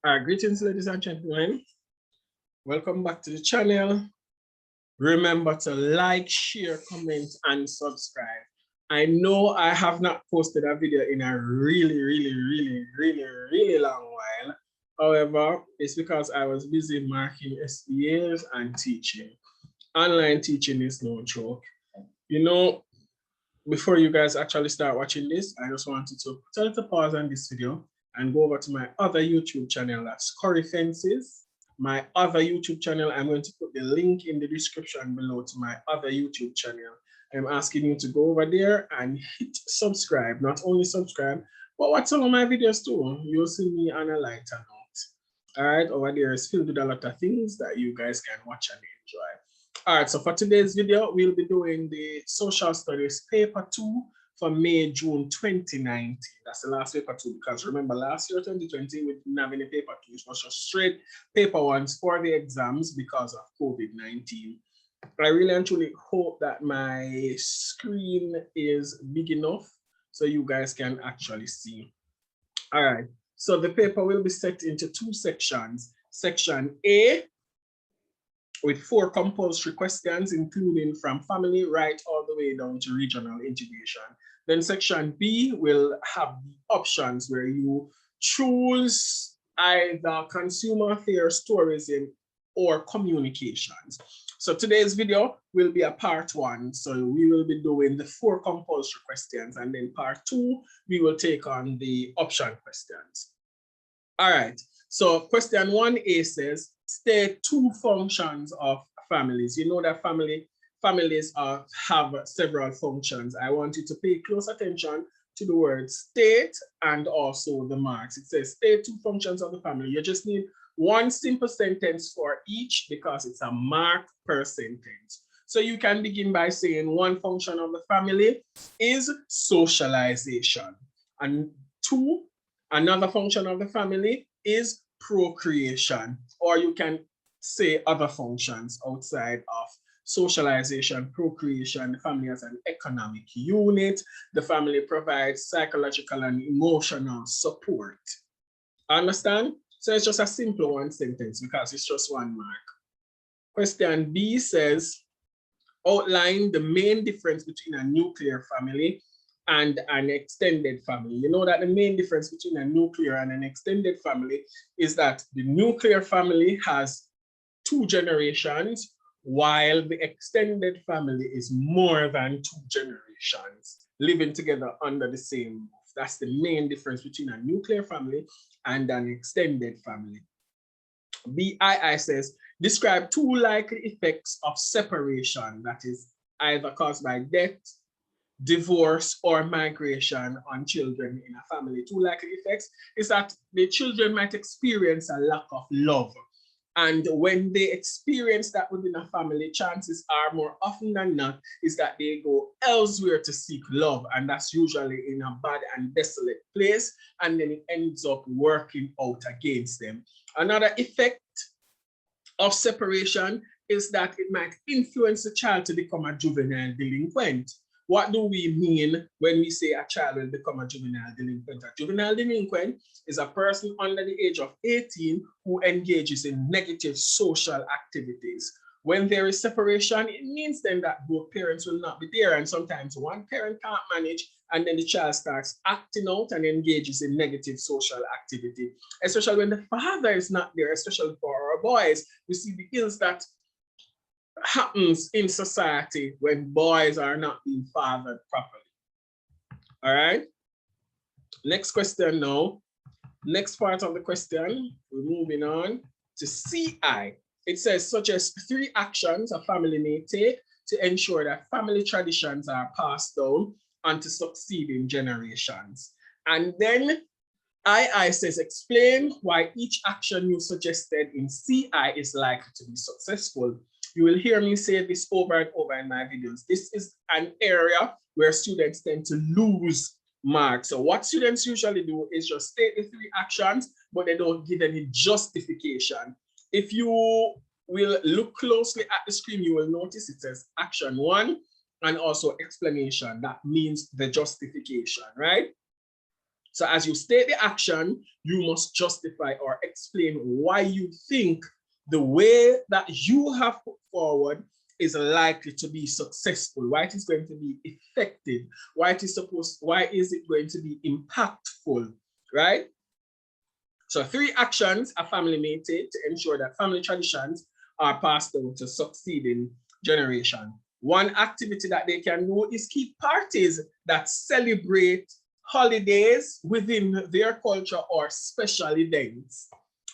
Greetings, ladies and gentlemen. Welcome back to the channel. Remember to like, share, comment, and subscribe. I know I have not posted a video in a really long while. However, it's because I was busy marking SBAs and teaching. Online teaching is no joke. You know, before you guys actually start watching this, I just wanted to tell you to pause on this video and go over to my other YouTube channel, that's Curry Fences. My other YouTube channel, I'm going to put the link in the description below to my other YouTube channel. I'm asking you to go over there and hit subscribe. Not only subscribe, but watch some of my videos too. You'll see me on a lighter note. All right, over there is filled with a lot of things that you guys can watch and enjoy. All right, so for today's video, we'll be doing the Social Studies Paper 2 for May-June 2019. That's the last paper 2, because remember last year, 2020, we didn't have any paper 2. It was just straight paper 1s for the exams because of COVID-19. I really and truly hope that my screen is big enough so you guys can actually see. All right, so the paper will be set into 2 sections. Section A, with 4 compulsory questions, including from family right all the way down to regional integration. Then section B will have the options where you choose either consumer affairs, tourism, or communications. So today's video will be a part 1. So we will be doing the 4 compulsory questions, and then part 2, we will take on the option questions. All right, so question 1A says, state 2 functions of families. You know that families have several functions. I want you to pay close attention to the word state and also the marks. It says state 2 functions of the family. You just need 1 simple sentence for each because it's a mark per sentence. So you can begin by saying 1 function of the family is socialization. And 2, another function of the family is procreation, or you can say other functions outside of socialization, procreation. The family has an economic unit. The family provides psychological and emotional support. Understand? So it's just a simple 1 sentence because it's just 1 mark. Question B says, outline the main difference between a nuclear family and an extended family. You know that the main difference between a nuclear and an extended family is that the nuclear family has 2 generations, while the extended family is more than 2 generations living together under the same roof. That's the main difference between a nuclear family and an extended family. BII says, describe 2 likely effects of separation, that is either caused by death, divorce, or migration on children in a family. 2 likely effects is that the children might experience a lack of love. And when they experience that within a family, chances are more often than not is that they go elsewhere to seek love. And that's usually in a bad and desolate place. And then it ends up working out against them. Another effect of separation is that it might influence the child to become a juvenile delinquent. What do we mean when we say a child will become a juvenile delinquent? A juvenile delinquent is a person under the age of 18 who engages in negative social activities. When there is separation, it means then that both parents will not be there, and sometimes one parent can't manage, and then the child starts acting out and engages in negative social activity, especially when the father is not there, especially for our boys. We see the ills that happens in society when boys are not being fathered properly. All right, next question now. Next part of the question, we're moving on to CI. It says, suggest 3 actions a family may take to ensure that family traditions are passed down onto succeeding generations. And then II says, explain why each action you suggested in CI is likely to be successful. You will hear me say this over and over in my videos. This is an area where students tend to lose marks. So what students usually do is just state the 3 actions, but they don't give any justification. If you will look closely at the screen, you will notice it says action 1 and also explanation. That means the justification, right? So as you state the action, you must justify or explain why you think the way that you have put forward is likely to be successful, why it is going to be effective, why is it going to be impactful, right? So 3 actions a family may take to ensure that family traditions are passed on to succeeding generation. 1 activity that they can do is keep parties that celebrate holidays within their culture or special events,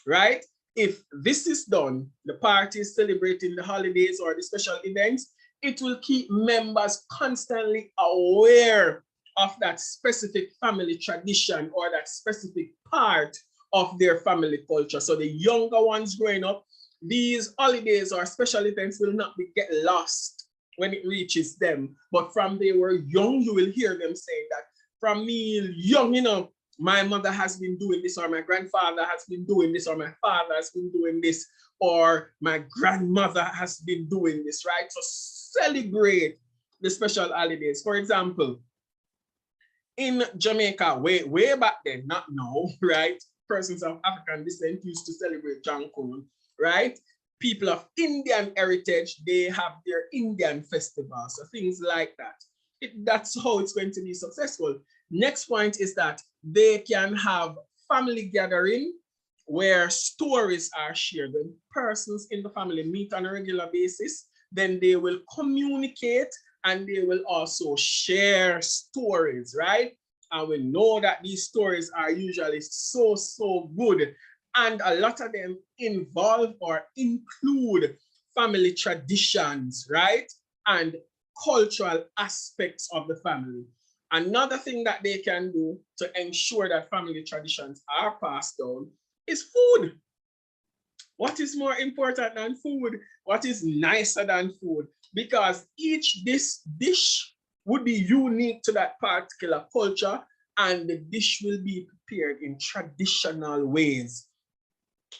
right? If this is done, the parties celebrating the holidays or the special events, it will keep members constantly aware of that specific family tradition or that specific part of their family culture. So the younger ones growing up, these holidays or special events will not get lost when it reaches them. But from they were young, you will hear them saying that, from me young, you know, my mother has been doing this, or my grandfather has been doing this, or my father has been doing this, or my grandmother has been doing this, right? So celebrate the special holidays. For example, in Jamaica, way back then, not now, right? Persons of African descent used to celebrate Jankoon, right? People of Indian heritage, they have their Indian festivals, so things like that. That's how it's going to be successful. Next point is that they can have family gathering where stories are shared. When persons in the family meet on a regular basis, then they will communicate and they will also share stories, right? And we know that these stories are usually so good. And a lot of them involve or include family traditions, right? And cultural aspects of the family. Another thing that they can do to ensure that family traditions are passed down is food. What is more important than food? What is nicer than food? Because each dish would be unique to that particular culture, and the dish will be prepared in traditional ways,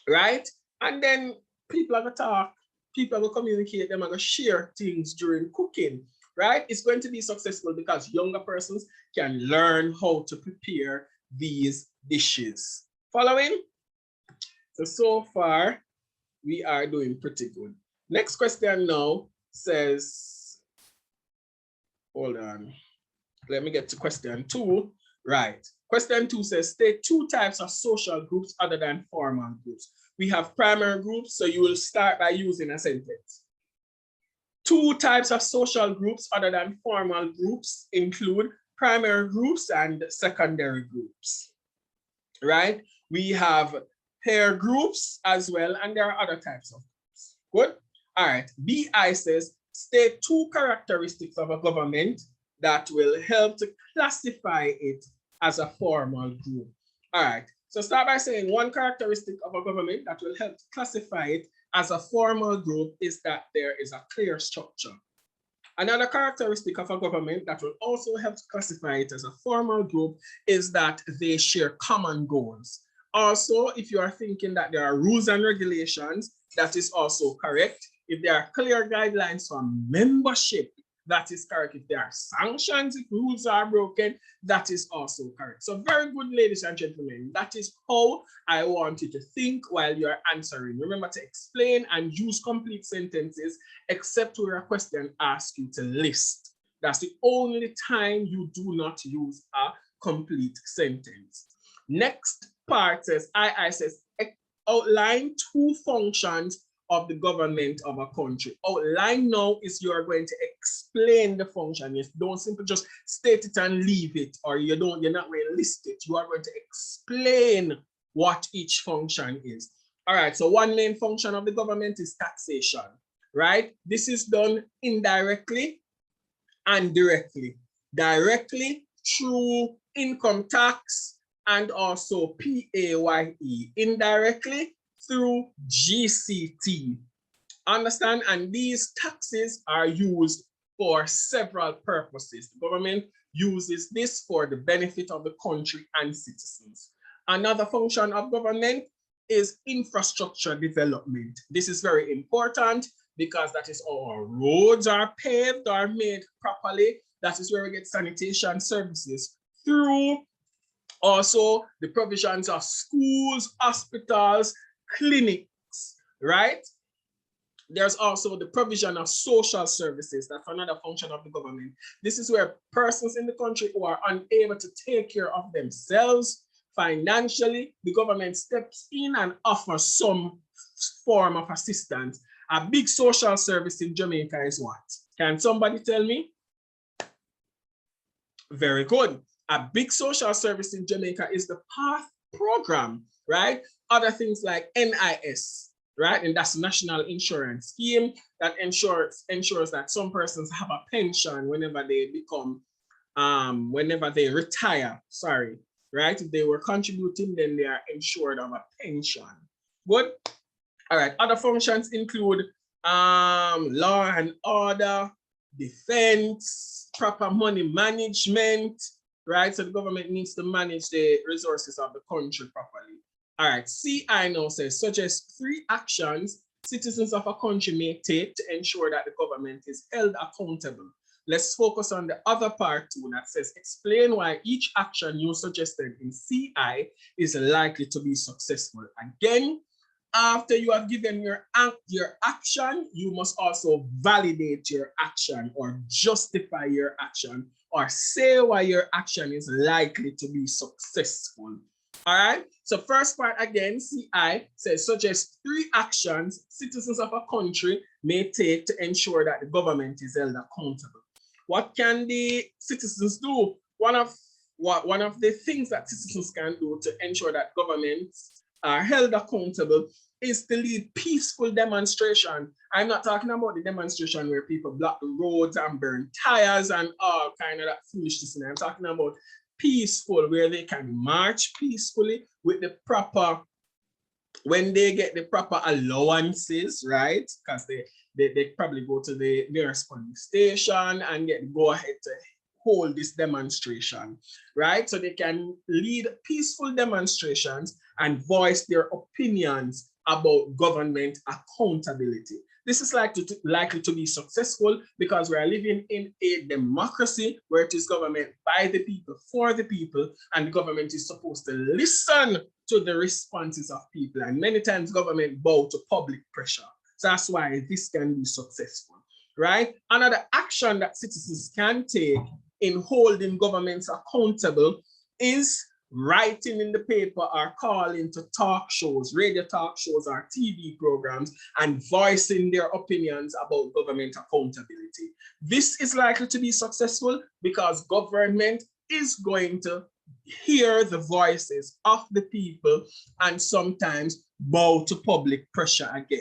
right? And then people are going to talk, people are going to communicate, them are going to share things during cooking, right? It's going to be successful because younger persons can learn how to prepare these dishes. Following? So far, we are doing pretty good. Next question now says, hold on, let me get to question 2. Right. Question 2 says, state 2 types of social groups other than formal groups. We have primary groups, so you will start by using a sentence. 2 types of social groups other than formal groups include primary groups and secondary groups, right? We have pair groups as well, and there are other types of groups. Good? All right. BI says, state 2 characteristics of a government that will help to classify it as a formal group. All right. So start by saying 1 characteristic of a government that will help to classify it as a formal group is that there is a clear structure. Another characteristic of a government that will also help to classify it as a formal group is that they share common goals. Also, if you are thinking that there are rules and regulations, that is also correct. If there are clear guidelines for membership, that is correct. If there are sanctions, if rules are broken, that is also correct. So very good, ladies and gentlemen. That is how I want you to think while you are answering. Remember to explain and use complete sentences, except where a question asks you to list. That's the only time you do not use a complete sentence. Next part says, I says, outline 2 functions of the government of a country. Outline now is you are going to explain the function. You don't simply just state it and leave it, or you're not going to list it. You are going to explain what each function is. All right, so 1 main function of the government is taxation, right? This is done indirectly and directly. Directly through income tax and also PAYE. Indirectly through GCT. Understand? And these taxes are used for several purposes. The government uses this for the benefit of the country and citizens. Another function of government is infrastructure development. This is very important because that is how our roads are paved or made properly. That is where we get sanitation services through Also, the provisions of schools, hospitals, clinics, right? There's also the provision of social services. That's another function of the government. This is where persons in the country who are unable to take care of themselves financially, the government steps in and offers some form of assistance. A big social service in Jamaica is what? Can somebody tell me? Very good. A big social service in Jamaica is the PATH program, right? Other things like NIS, right? And that's National Insurance Scheme that ensures that some persons have a pension whenever they become, whenever they retire, sorry, right? If they were contributing, then they are insured of a pension. Good. All right. Other functions include law and order, defense, proper money management, right? So the government needs to manage the resources of the country properly. All right, CI now says, suggest 3 actions citizens of a country may take to ensure that the government is held accountable. Let's focus on the other part too that says, explain why each action you suggested in CI is likely to be successful. Again, after you have given your action, you must also validate your action or justify your action or say why your action is likely to be successful. All right. So first part again, CI says suggest 3 actions citizens of a country may take to ensure that the government is held accountable. What can the citizens do? One of the things that citizens can do to ensure that governments are held accountable is to lead peaceful demonstration. I'm not talking about the demonstration where people block the roads and burn tires and all kind of that foolishness. I'm talking about peaceful, where they can march peacefully with the proper, when they get the proper allowances, right? Because they probably go to the nearest police station and get the go ahead to hold this demonstration, right? So they can lead peaceful demonstrations and voice their opinions about government accountability. This is likely to be successful because we are living in a democracy where it is government by the people, for the people, and the government is supposed to listen to the responses of people. And many times government bow to public pressure. So that's why this can be successful, right? Another action that citizens can take in holding governments accountable is writing in the paper or calling to talk shows, radio talk shows or TV programs and voicing their opinions about government accountability. This is likely to be successful because government is going to hear the voices of the people and sometimes bow to public pressure again,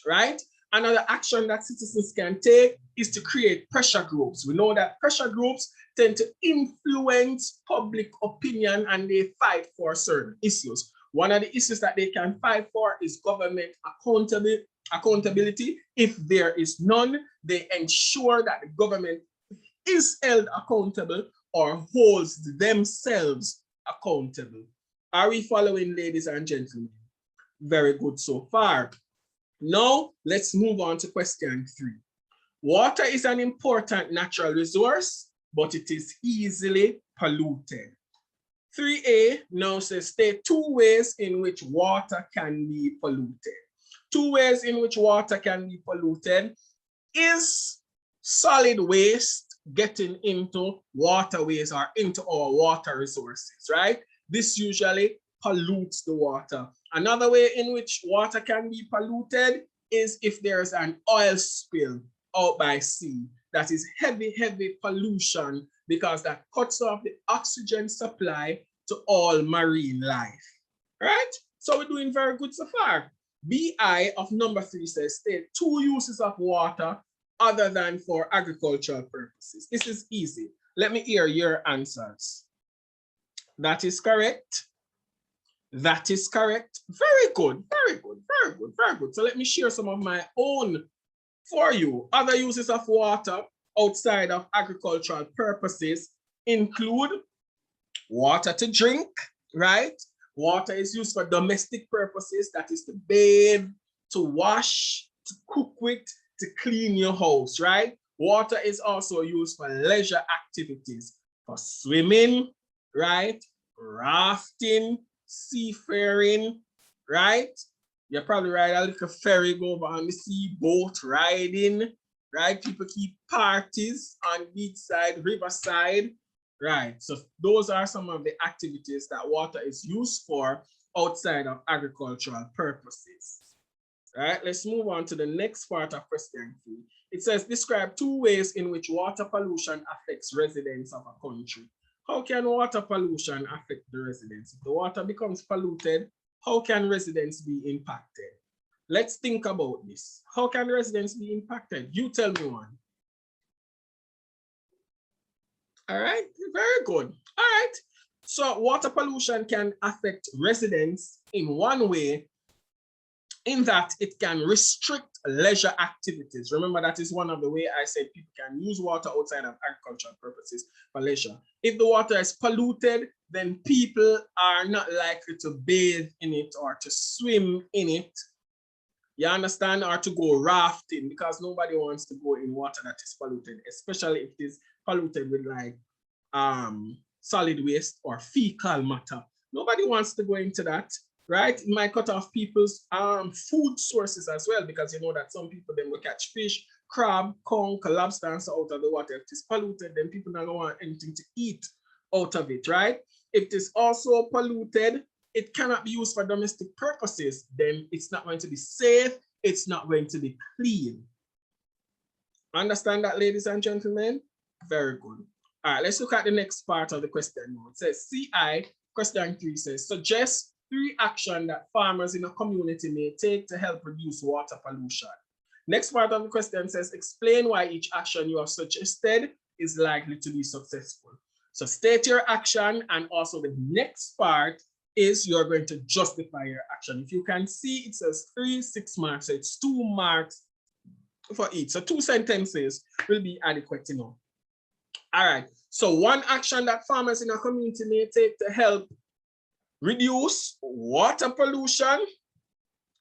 right? Another action that citizens can take is to create pressure groups. We know that pressure groups tend to influence public opinion and they fight for certain issues. One of the issues that they can fight for is government accountability. If there is none, they ensure that the government is held accountable or holds themselves accountable. Are we following, ladies and gentlemen? Very good so far. Now, let's move on to question 3. Water is an important natural resource, but it is easily polluted. 3A now says state 2 ways in which water can be polluted. 2 ways in which water can be polluted is solid waste getting into waterways or into our water resources, right? This usually pollutes the water. Another way in which water can be polluted is if there's an oil spill out by sea. That is heavy pollution because that cuts off the oxygen supply to all marine life, right? So we're doing very good so far. BI of number 3 says state 2 uses of water other than for agricultural purposes. This is easy. Let me hear your answers. That is correct. That is correct. Very good, very good, very good, very good. So let me share some of my own for you. Other uses of water outside of agricultural purposes include water to drink, right? Water is used for domestic purposes, that is to bathe, to wash, to cook with, to clean your house, right? Water is also used for leisure activities, for swimming, right? rafting, seafaring, right? You probably ride a little ferry, go over on the sea, boat riding, right? People keep parties on beachside, riverside, right? So those are some of the activities that water is used for outside of agricultural purposes. Right, let's move on to the next part of question 3. It says, describe 2 ways in which water pollution affects residents of a country. How can water pollution affect the residents? If the water becomes polluted, how can residents be impacted? Let's think about this. How can residents be impacted? You tell me one. All right, very good. All right, so water pollution can affect residents in one way, in that it can restrict leisure activities. Remember, that is one of the ways I said people can use water outside of agricultural purposes for leisure. If the water is polluted, then people are not likely to bathe in it or to swim in it. You understand? Or to go rafting, because nobody wants to go in water that is polluted, especially if it is polluted with like solid waste or fecal matter. Nobody wants to go into that. Right? It might cut off people's food sources as well, because you know that some people then will catch fish, crab, conch, lobster, and so out of the water. If it's polluted, then people don't want anything to eat out of it, right? If it is also polluted, it cannot be used for domestic purposes, then it's not going to be safe, it's not going to be clean. Understand that, ladies and gentlemen? Very good. All right, let's look at the next part of the question now. It says, CI, question 3 says, suggest 3 actions that farmers in a community may take to help reduce water pollution. Next part of the question says, explain why each action you have suggested is likely to be successful. So state your action, and also the next part is you're going to justify your action. If you can see, it says 3, 6 marks, so it's 2 marks for each. So 2 sentences will be adequate enough. All right, so 1 action that farmers in a community may take to help reduce water pollution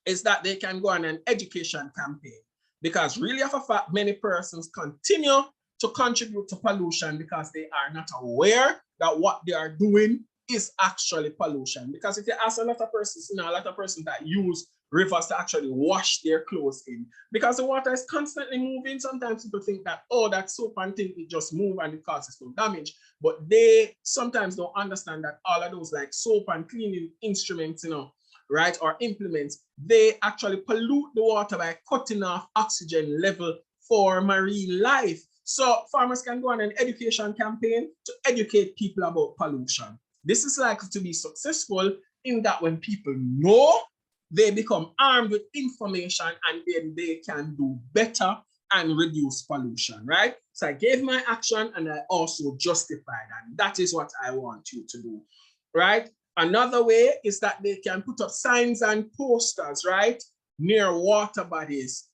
is that they can go on an education campaign, because really of a fact, many persons continue to contribute to pollution because they are not aware that what they are doing is actually pollution. Because if you ask a lot of persons, a lot of persons that use rivers to actually wash their clothes in, because the water is constantly moving. Sometimes people think that, oh, that soap and thing, it just move and it causes no damage. But they sometimes don't understand that all of those like soap and cleaning instruments, right, or implements, they actually pollute the water by cutting off oxygen level for marine life. So farmers can go on an education campaign to educate people about pollution. This is likely to be successful in that when people know, they become armed with information, and then they can do better and reduce pollution, right? So I gave my action and I also justified, and that is what I want you to do, right? Another way is that they can put up signs and posters, right, near water bodies,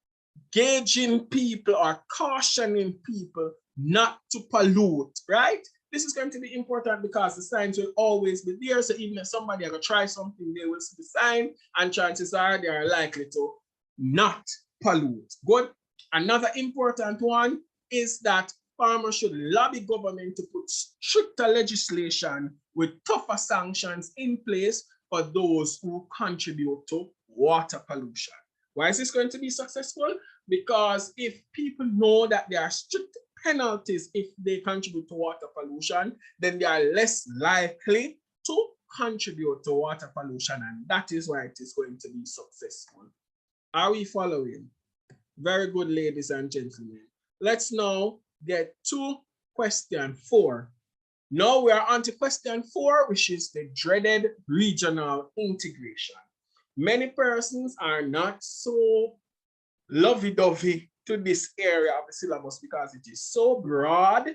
gauging people or cautioning people not to pollute, right? This is going to be important because the signs will always be there. So even if somebody is going to try something, they will see the sign, and chances are they are likely to not pollute. Good. Another important one is that farmers should lobby government to put stricter legislation with tougher sanctions in place for those who contribute to water pollution. Why is this going to be successful? Because if people know that there are strict penalties if they contribute to water pollution, then they are less likely to contribute to water pollution, and that is why it is going to be successful. Are we following? Very good, ladies and gentlemen. Let's now get to question 4. Now we are on to question 4, which is the dreaded regional integration. Many persons are not so lovey-dovey to this area of the syllabus because it is so broad,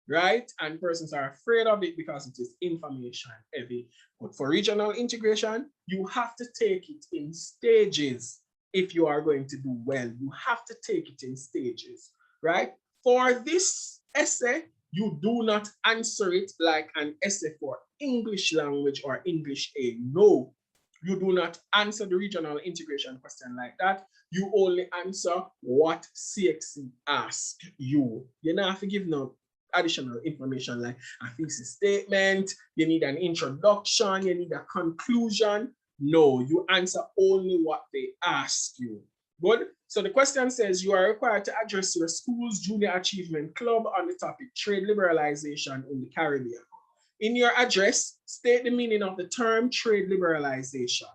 right? And persons are afraid of it because it is information heavy. But for regional integration, you have to take it in stages. If you are going to do well, you have to take it in stages, right? For this essay, you do not answer it like an essay for English language or English A. No, you do not answer the regional integration question like that. You only answer what CXC asked you. You don't have to give no additional information like a thesis statement, you need an introduction, you need a conclusion. No, you answer only what they ask you. Good. So the question says you are required to address your school's junior achievement club on the topic trade liberalization in the Caribbean. In your address, state the meaning of the term trade liberalization.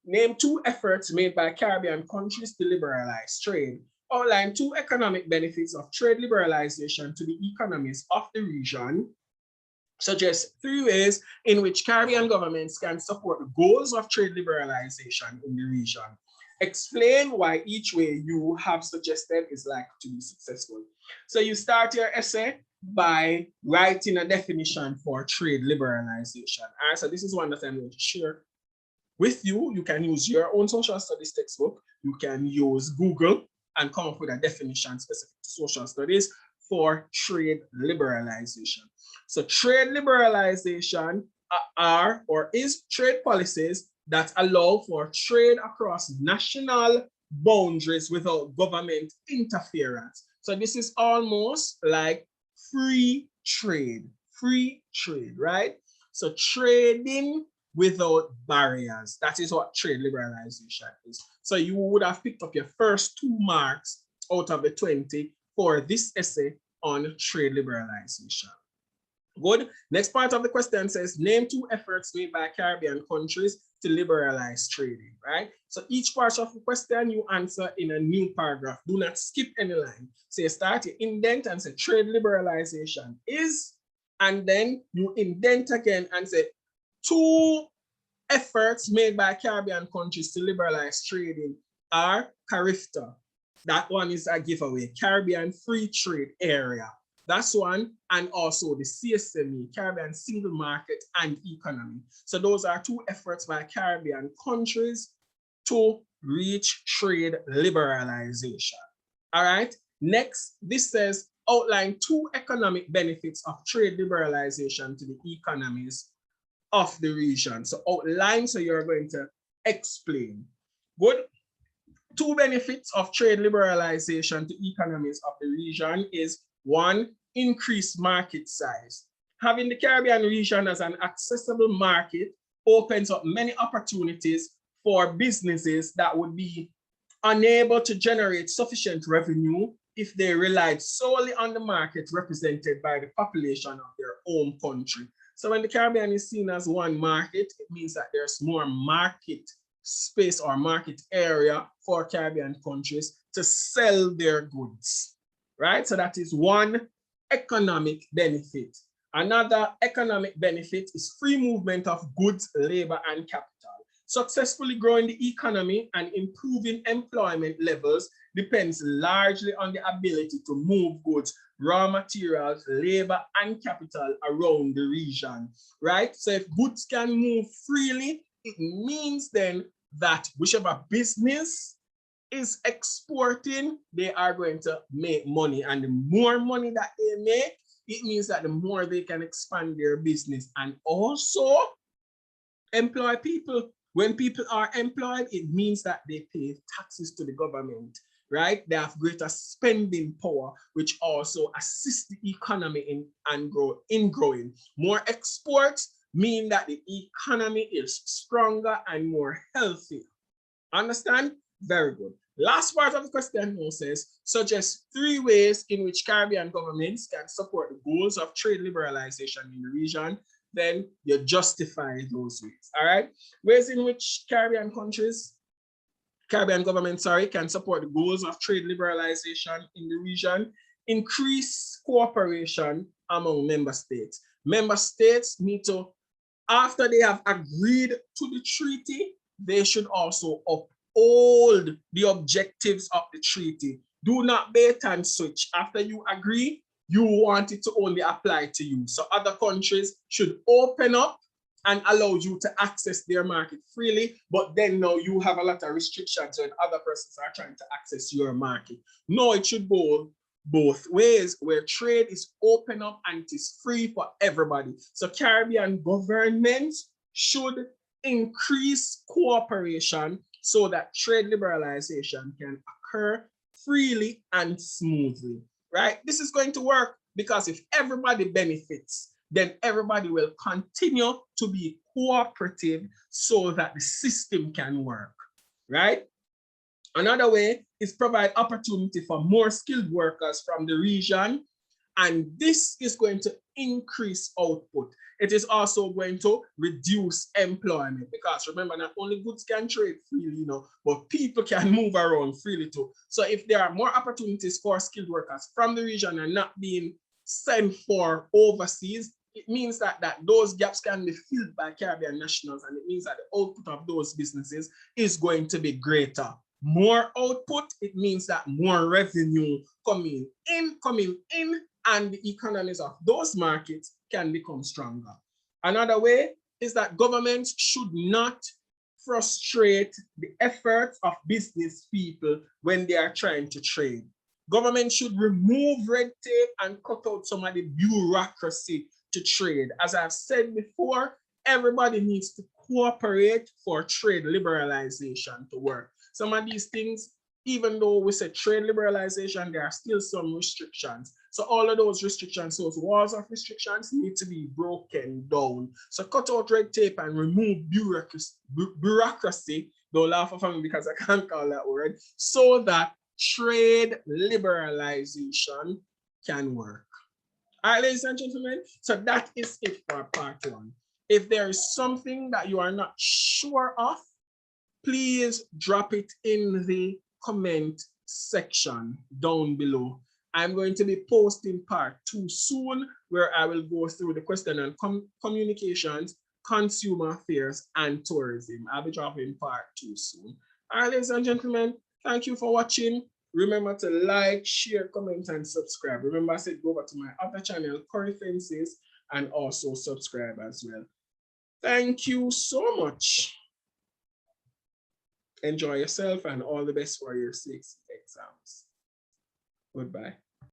Name 2 efforts made by Caribbean countries to liberalize trade. Outline 2 economic benefits of trade liberalization to the economies of the region. Suggest 3 ways in which Caribbean governments can support the goals of trade liberalization in the region. Explain why each way you have suggested is likely to be successful. So you start your essay by writing a definition for trade liberalization. All right, so this is one that I'm going to share with you. You can use your own social studies textbook. You can use Google and come up with a definition specific to social studies for trade liberalization. So trade liberalization are or is trade policies that allow for trade across national boundaries without government interference. So this is almost like free trade, right? So trading without barriers. That is what trade liberalization is. So you would have picked up your first 2 marks out of the 20 for this essay on trade liberalization. Good. Next part of the question says, name 2 efforts made by Caribbean countries to liberalize trading, right? So each part of the question you answer in a new paragraph. Do not skip any line. So you start, you indent and say trade liberalization is, and then you indent again and say 2 efforts made by Caribbean countries to liberalize trading are CARIFTA. That one is a giveaway, Caribbean Free Trade Area. That's one, and also the CSME, Caribbean Single Market and Economy. So those are 2 efforts by Caribbean countries to reach trade liberalization. All right, next, this says outline 2 economic benefits of trade liberalization to the economies of the region. So outline, so you're going to explain. Good. 2 benefits of trade liberalization to economies of the region is 1, increased market size. Having the Caribbean region as an accessible market opens up many opportunities for businesses that would be unable to generate sufficient revenue if they relied solely on the market represented by the population of their home country. So when the Caribbean is seen as one market, it means that there's more market space or market area for Caribbean countries to sell their goods, right? So that is 1 economic benefit. Another economic benefit is free movement of goods, labor, and capital. Successfully growing the economy and improving employment levels depends largely on the ability to move goods, raw materials, labor, and capital around the region, right? So if goods can move freely, it means then that whichever business is exporting, they are going to make money. And the more money that they make, it means that the more they can expand their business and also employ people. When people are employed, it means that they pay taxes to the government, right? They have greater spending power, which also assists the economy in growing. More exports mean that the economy is stronger and more healthy. Understand? Very good. Last part of the question now says, suggest 3 ways in which Caribbean governments can support the goals of trade liberalization in the region. Then you justify those ways. All right. Ways in which Caribbean governments, can support the goals of trade liberalization in the region. Increase cooperation among member states. Member states need to, after they have agreed to the treaty, they should also uphold the objectives of the treaty. Do not bait and switch. After you agree, you want it to only apply to you. So other countries should open up and allow you to access their market freely, but then now you have a lot of restrictions when other persons are trying to access your market. No, it should go both ways, where trade is open up and it is free for everybody. So Caribbean governments should increase cooperation so that trade liberalization can occur freely and smoothly, right? This is going to work Because if everybody benefits, then everybody will continue to be cooperative so that the system can work, right? Another way is provide opportunity for more skilled workers from the region, and this is going to increase output. It is also going to reduce employment, because remember, not only goods can trade freely, but people can move around freely too. So if there are more opportunities for skilled workers from the region and not being sent for overseas, it means that those gaps can be filled by Caribbean nationals, and it means that the output of those businesses is going to be greater. More output, it means that more revenue coming in, and the economies of those markets can become stronger. Another way is that governments should not frustrate the efforts of business people when they are trying to trade. Government should remove red tape and cut out some of the bureaucracy to trade. As I've said before, everybody needs to cooperate for trade liberalization to work. Some of these things, even though we say trade liberalization, there are still some restrictions. So all of those restrictions, those walls of restrictions need to be broken down. So cut out red tape and remove bureaucracy. Don't laugh at me because I can't call that word. So that trade liberalization can work. All right, ladies and gentlemen, so that is it for part 1. If there is something that you are not sure of, please drop it in the comment section down below. I'm going to be posting part 2 soon, where I will go through the question and communications, consumer affairs, and tourism. I'll be dropping part 2 soon. All right, ladies and gentlemen, thank you for watching. Remember to like, share, comment, and subscribe. Remember, I said go over to my other channel, Curry Fences, and also subscribe as well. Thank you so much. Enjoy yourself and all the best for your 6 exams. Goodbye.